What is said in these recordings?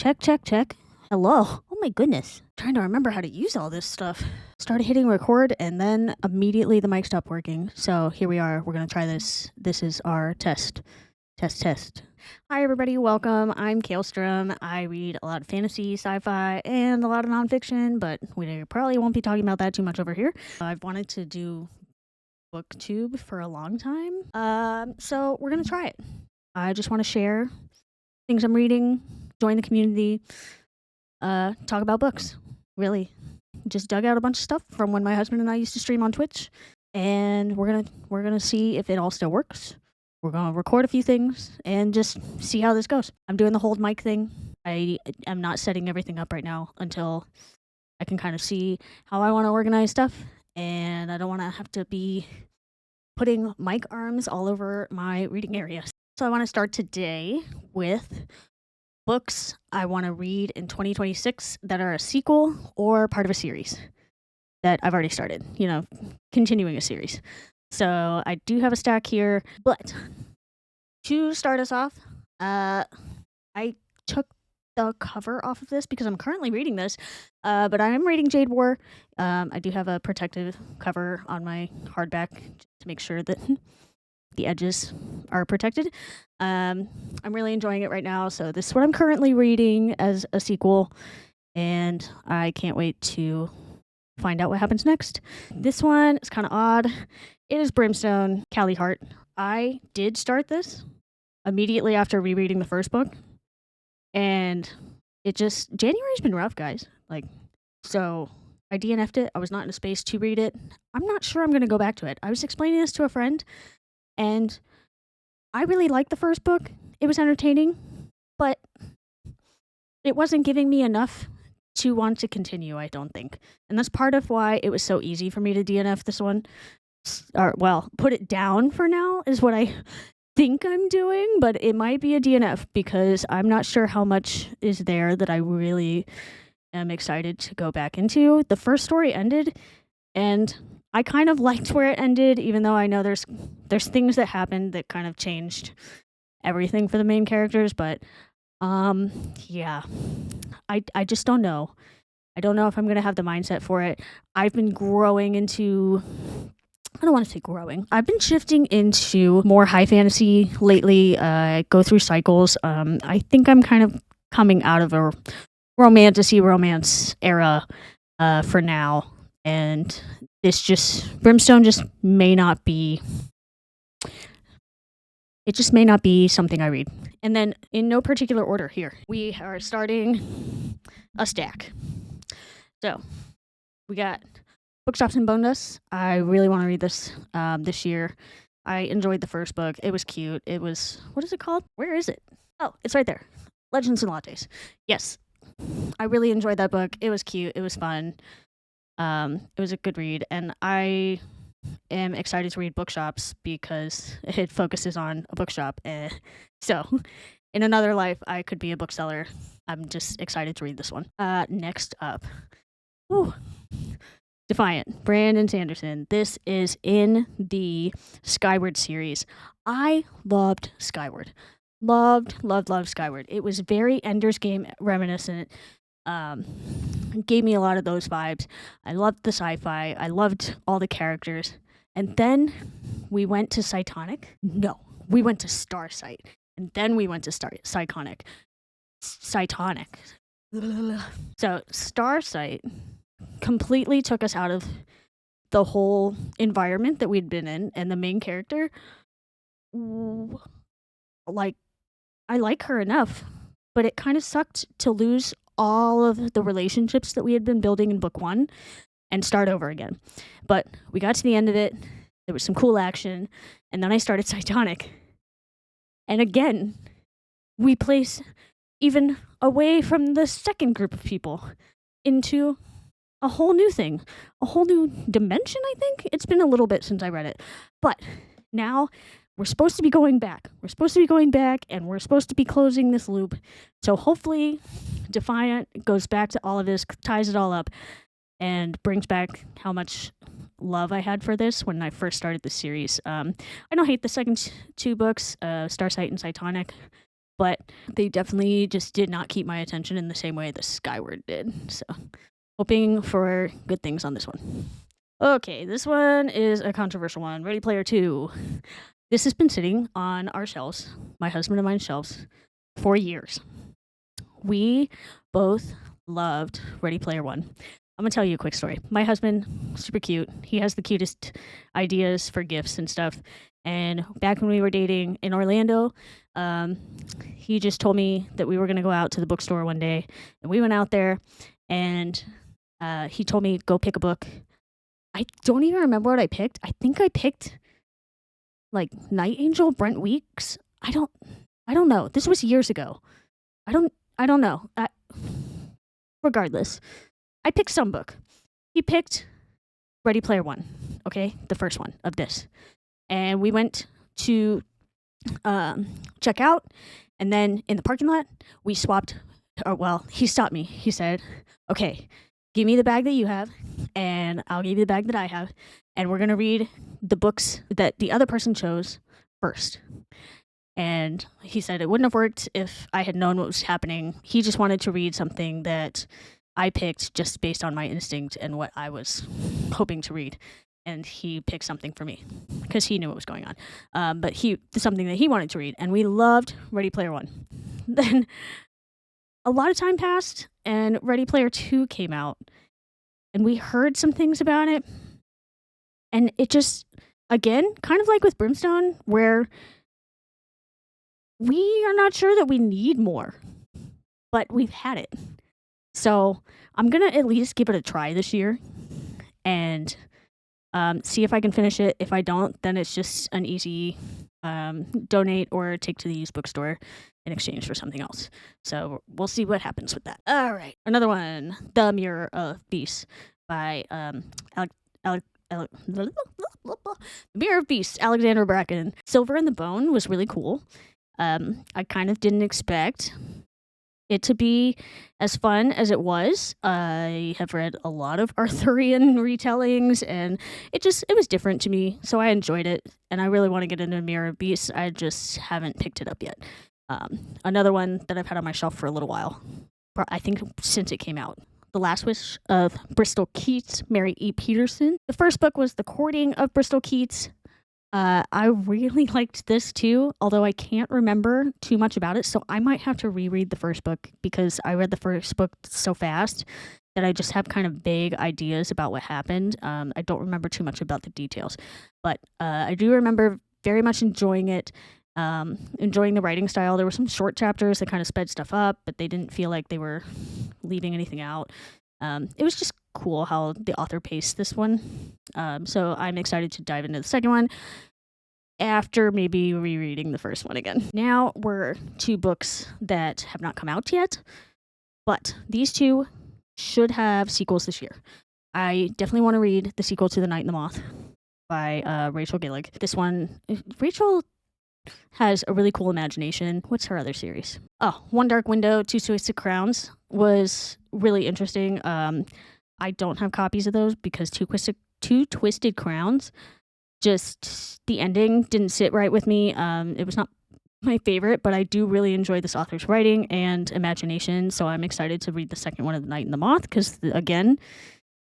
Check, check, check. Hello. Oh my goodness. Trying to remember how to use all this stuff. Started hitting record and then immediately the mic stopped working. So here we are. We're going to try this. This is our test. Test. Hi, everybody. Welcome. I'm Kaelstrom. I read a lot of fantasy, sci-fi, and a lot of nonfiction, but we probably won't be talking about that too much over here. I've wanted to do booktube for a long time. So we're going to try it. I just want to share things I'm reading, join the community, talk about books. Really, just dug out a bunch of stuff from when my husband and I used to stream on Twitch, and we're gonna see if it all still works. We're gonna record a few things and just see how this goes. I'm doing the hold mic thing. I am not setting everything up right now until I can kind of see how I want to organize stuff, and I don't want to have to be putting mic arms all over my reading area. So I want to start today with books I want to read in 2026 that are a sequel or part of a series that I've already started, continuing a series. So I do have a stack here, but to start us off, I took the cover off of this because I'm currently reading this, but I am reading Jade War. I do have a protective cover on my hardback to make sure that the edges are protected. I'm really enjoying it right now, so this is what I'm currently reading as a sequel, and I can't wait to find out what happens next. This one is kind of odd. It is Brimstone, Callie Hart. I did start this immediately after rereading the first book, and January's been rough, guys. So I DNF'd it. I was not in a space to read it. I'm not sure I'm going to go back to it. I was explaining this to a friend, and I really liked the first book. It was entertaining, but it wasn't giving me enough to want to continue, I don't think. And that's part of why it was so easy for me to DNF this one. Put it down for now is what I think I'm doing, but it might be a DNF because I'm not sure how much is there that I really am excited to go back into. The first story ended, and I kind of liked where it ended, even though I know there's things that happened that kind of changed everything for the main characters, but yeah. I just don't know. I don't know if I'm going to have the mindset for it. I've been growing into I don't want to say growing. I've been shifting into more high fantasy lately. I go through cycles. I think I'm kind of coming out of a romance era for now, and Brimstone just may not be. It just may not be something I read. And then, in no particular order, here we are starting a stack. So we got Bookshops and Bone Dust. I really want to read this this year. I enjoyed the first book. It was cute. It was, what is it called? Where is it? Oh, it's right there. Legends and Lattes. Yes. I really enjoyed that book. It was cute. It was fun. It was a good read. And I am excited to read Bookshops because it focuses on a bookshop. So in another life, I could be a bookseller. I'm just excited to read this one. Next up. Whew. Defiant, Brandon Sanderson. This is in the Skyward series. I loved Skyward. Loved Skyward. It was very Ender's Game reminiscent. Gave me a lot of those vibes. I loved the sci-fi. I loved all the characters. And then we went to Cytonic. No, we went to Starsight. And then we went to Cytonic. So Starsight completely took us out of the whole environment that we'd been in, and the main character, I like her enough, but it kind of sucked to lose all of the relationships that we had been building in book one and start over again. But we got to the end of it. There was some cool action, and then I started Cytonic. And again, we place even away from the second group of people into a whole new thing, a whole new dimension, I think. It's been a little bit since I read it. But now we're supposed to be going back. And we're supposed to be closing this loop. So hopefully Defiant goes back to all of this, ties it all up, and brings back how much love I had for this when I first started the series. I don't hate the second two books, Starsight and Cytonic. but they definitely just did not keep my attention in the same way the Skyward did. So, hoping for good things on this one. Okay, this one is a controversial one. Ready Player 2. This has been sitting on our shelves, my husband and mine's shelves, for years. We both loved Ready Player One. I'm gonna tell you a quick story. My husband, super cute. He has the cutest ideas for gifts and stuff. And back when we were dating in Orlando, he just told me that we were gonna go out to the bookstore one day, and we went out there, and he told me go pick a book. I don't even remember what I picked. I think I picked like Night Angel, Brent Weeks. I don't know. This was years ago. I don't know. Regardless, I picked some book. He picked Ready Player One. Okay, the first one of this, and we went to check out, and then in the parking lot we swapped. Or well, he stopped me. He said, "Okay, give me the bag that you have, and I'll give you the bag that I have, and we're gonna read the books that the other person chose first." And he said it wouldn't have worked if I had known what was happening. He just wanted to read something that I picked just based on my instinct and what I was hoping to read. And he picked something for me because he knew what was going on. But something that he wanted to read. And we loved Ready Player One. Then a lot of time passed and Ready Player 2 came out. And we heard some things about it. And it just, again, kind of like with Brimstone, where we are not sure that we need more, but we've had it. So I'm going to at least give it a try this year and see if I can finish it. If I don't, then it's just an easy donate or take to the used bookstore in exchange for something else. So we'll see what happens with that. All right. Another one, The Mirror of Beasts by Mirror of Beasts, Alexander Bracken. Silver and the Bone was really cool. I kind of didn't expect it to be as fun as it was. I have read a lot of Arthurian retellings, and it was different to me, so I enjoyed it, and I really want to get into Mirror of Beasts. I just haven't picked it up yet. Another one that I've had on my shelf for a little while, I think since it came out. The Last Wish of Bristol Keats, Mary E. Peterson. The first book was The Courting of Bristol Keats. I really liked this too, although I can't remember too much about it, so I might have to reread the first book because I read the first book so fast that I just have kind of vague ideas about what happened. I don't remember too much about the details, but I do remember very much enjoying it, enjoying the writing style. There were some short chapters that kind of sped stuff up, but they didn't feel like they were leaving anything out. It was just cool how the author paced this one. So I'm excited to dive into the second one after maybe rereading the first one again. Now we're two books that have not come out yet, but these two should have sequels this year. I definitely want to read the sequel to The Night and the Moth by Rachel Gillig. This one, Rachel has a really cool imagination. What's her other series? Oh, One Dark Window, Two Twisted Crowns was really interesting. I don't have copies of those because Two Twisted Crowns, just the ending didn't sit right with me. It was not my favorite, but I do really enjoy this author's writing and imagination, so I'm excited to read the second one of The Night and the Moth because, again,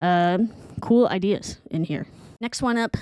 cool ideas in here. Next one up,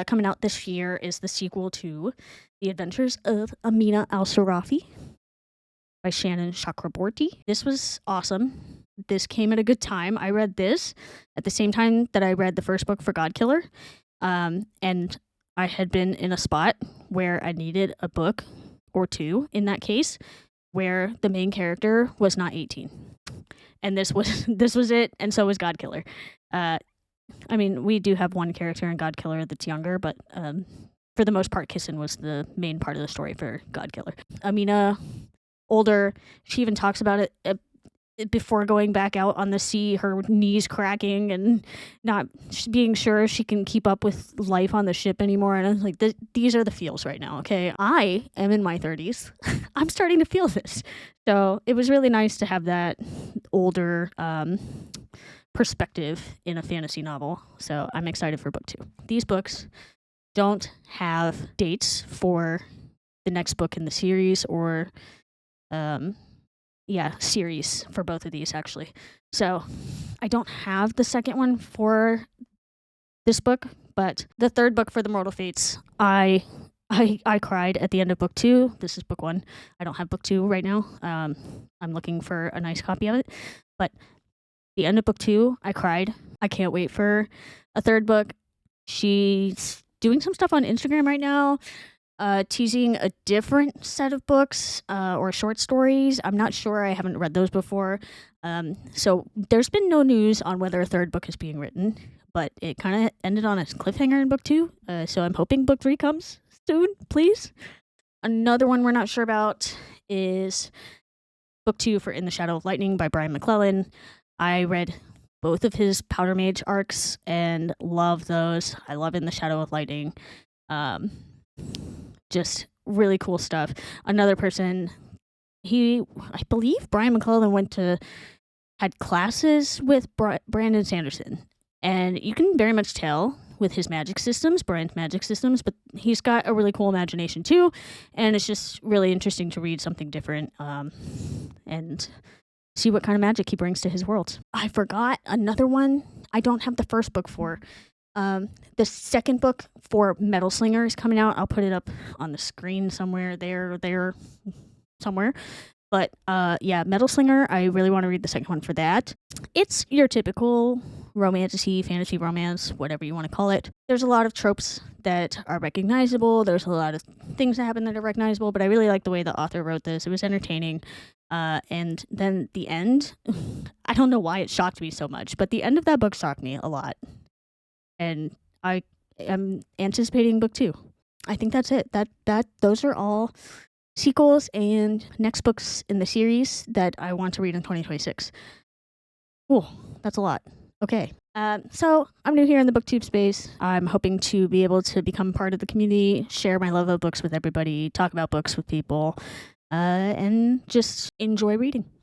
coming out this year, is the sequel to The Adventures of Amina Al-Sarafi by Shannon Chakraborty. This was awesome. This came at a good time. I read this at the same time that I read the first book for Godkiller, and I had been in a spot where I needed a book or two, in that case, where the main character was not 18. And this was it, and so was Godkiller. I mean, we do have one character in Godkiller that's younger, but for the most part, Kissin was the main part of the story for Godkiller. Amina, older, she even talks about it before going back out on the sea, her knees cracking and not being sure she can keep up with life on the ship anymore. And I was like, these are the feels right now, okay? I am in my 30s. I'm starting to feel this. So it was really nice to have that older perspective in a fantasy novel. So I'm excited for book 2. These books don't have dates for the next book in the series or um, series for both of these actually. So I don't have the second one for this book, but the third book for the Mortal Fates, I cried at the end of book 2. This is book 1. I don't have book 2 right now. I'm looking for a nice copy of it, but the end of book 2, I cried. I can't wait for a third book. She's doing some stuff on Instagram right now, teasing a different set of books or short stories. I'm not sure. I haven't read those before. So there's been no news on whether a third book is being written, but it kind of ended on a cliffhanger in book 2. So I'm hoping book 3 comes soon, please. Another one we're not sure about is book 2 for In the Shadow of Lightning by Brian McClellan. I read both of his Powder Mage arcs and love those. I love In the Shadow of Lightning. Just really cool stuff. Another person, I believe Brian McClellan had classes with Brandon Sanderson, and you can very much tell with his magic systems, Brian's magic systems, but he's got a really cool imagination too, and it's just really interesting to read something different and see what kind of magic he brings to his world. I forgot another one I don't have the first book for. The second book for Metal Slinger is coming out. I'll put it up on the screen somewhere there somewhere. But Metal Slinger, I really want to read the second one for that. It's your typical romantasy, fantasy romance, whatever you want to call it. There's a lot of tropes that are recognizable. There's a lot of things that happen that are recognizable, but I really like the way the author wrote this. It was entertaining. And then the end, I don't know why it shocked me so much, but the end of that book shocked me a lot. And I am anticipating book 2. I think that's it. Those are all sequels and next books in the series that I want to read in 2026. Oh, that's a lot. Okay. So I'm new here in the booktube space. I'm hoping to be able to become part of the community, share my love of books with everybody, talk about books with people, and just enjoy reading.